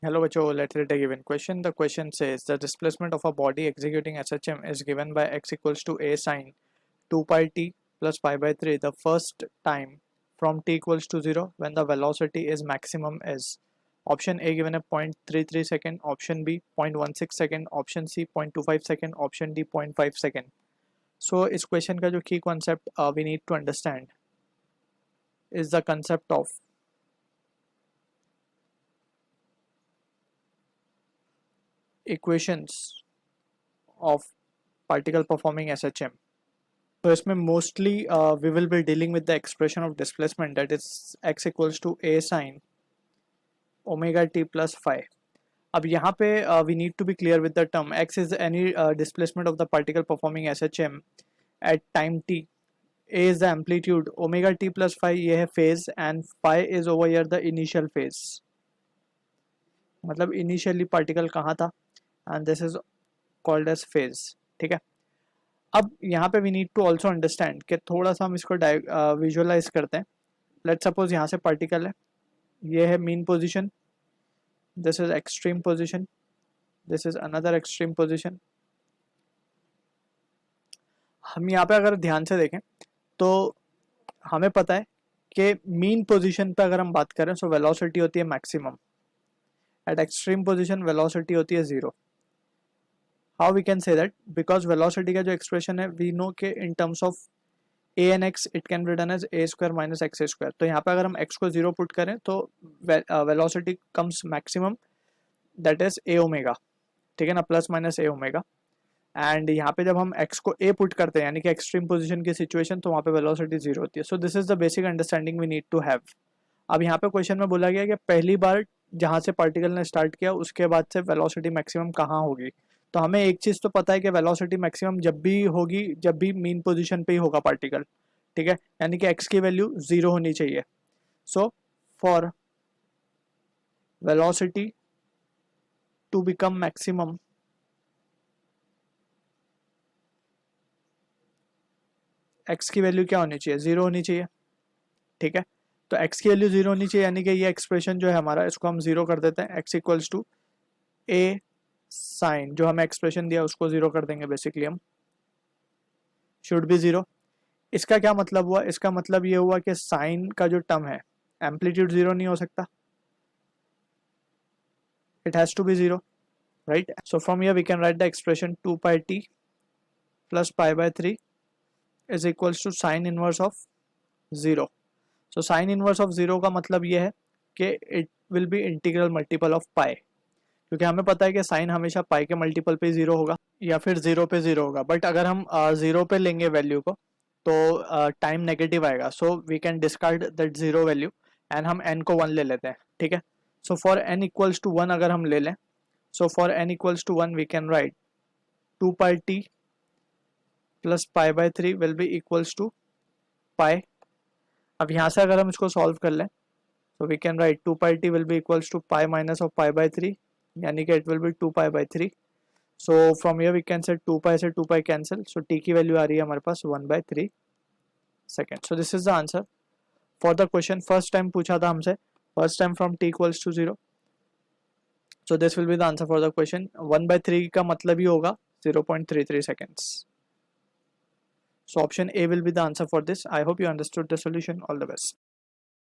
Hello बच्चों, let's read a given question. The question says the displacement of a body executing SHM is given by x equals to a sine 2 pi t plus pi by 3 the first time from t equals to 0 when the velocity is maximum is option A given a 0.33 second, option B 0.16 second, option C 0.25 second, option D 0.5 second. So इस question का जो key concept we need to understand is the concept of equations of particle performing SHM. तो इसमें mostly we will be dealing with the expression of displacement that is x equals to a sine omega t plus five. अब यहाँ पे we need to be clear with the term x is any displacement of the particle performing S H M at time t. A is the amplitude, omega t plus five ये है phase and five is over here the initial phase, मतलब initially particle कहाँ था and this is called as phase. ठीक है. अब यहाँ पे we need to also understand कि थोड़ा सा हम इसको विजुअलाइज करते हैं. लेट सपोज यहाँ से पार्टिकल है, ये है mean position, this is extreme position, this is another extreme position. हम यहाँ पे अगर ध्यान से देखें तो हमें पता है कि मीन पोजीशन पे अगर हम बात करें सो वेलोसिटी होती है maximum, at extreme position velocity होती है zero. How we can say that, because velocity का जो एक्सप्रेशन है वी नो के in terms of a and x it can be done as a square minus x square. तो यहाँ पे अगर हम एक्स को जीरो पुट करें तो velocity comes maximum that is a omega. ठीक है ना, plus minus A omega. And यहाँ पे जब हम एक्स को ए पुट करते हैं यानी कि एक्सट्रीम पोजीशन की सिचुएशन, तो वहाँ पे वेलोसिटी जीरो होती है. So this is the basic understanding we need to have. अब यहाँ पे क्वेश्चन में बोला गया कि पहली बार जहाँ से पार्टिकल ने स्टार्ट किया उसके बाद से वेलोसिटी मैक्सिमम कहाँ होगी. तो हमें एक चीज़ तो पता है कि वेलोसिटी मैक्सिमम जब भी होगी जब भी मीन पोजीशन पे ही होगा पार्टिकल. ठीक है, यानी कि एक्स की वैल्यू जीरो होनी चाहिए. So for velocity to become maximum x की वैल्यू क्या होनी चाहिए, जीरो होनी चाहिए. ठीक है, तो एक्स की वैल्यू जीरो होनी चाहिए यानी कि ये एक्सप्रेशन जो है हमारा इसको हम जीरो कर देते हैं. X equals to a sine, जो हमें एक्सप्रेशन दिया उसको जीरो कर देंगे बेसिकली हम, शुड बी जीरो. इसका क्या मतलब हुआ, इसका मतलब ये हुआ कि साइन का जो टर्म है एम्पलीट्यूड जीरो नहीं हो सकता, it has to be zero, right. So from here we can write the expression 2 pi T plus pi by 3 is equals to sine inverse of zero. So sine inverse of zero का मतलब ये है कि it will be integral multiple of pi, क्योंकि हमें पता है कि साइन हमेशा पाई के मल्टीपल पे जीरो होगा या फिर जीरो पे जीरो होगा. बट अगर हम जीरो पे लेंगे वैल्यू को तो टाइम नेगेटिव आएगा. So we can discard that zero value and हम एन को वन ले लेते हैं. ठीक है, so for N equals to one अगर हम ले लें, so for N equals to one we can write 2 pi T plus pi by 3 will be equals to pi. अब यहाँ से अगर हम इसको सॉल्व कर लें तो we can write 2 pi t will be equals to pi minus of pi by 3, यानी कि it will be 2 pi by 3. So from here we can say 2 pi से 2 पाई कैंसिल, सो टी की value आ रही है हमारे पास 1/3 second. So this is the answer for the question. First time पूछा था हमसे, first time from t equals to zero. So this will be the answer for the question. 1/3 का मतलब ही होगा 0.33 seconds. So option A will be the answer for this. I hope you understood the solution. All the best.